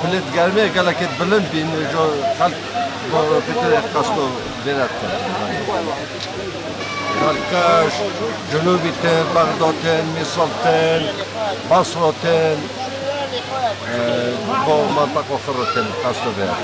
بلد gelmeye galaket bilin bin jo kalp bu bitir kasto berat. Kalkaş, Cunubiten, Bagdaten, Misalten, Basroten, bu mantak okurten kasto berat.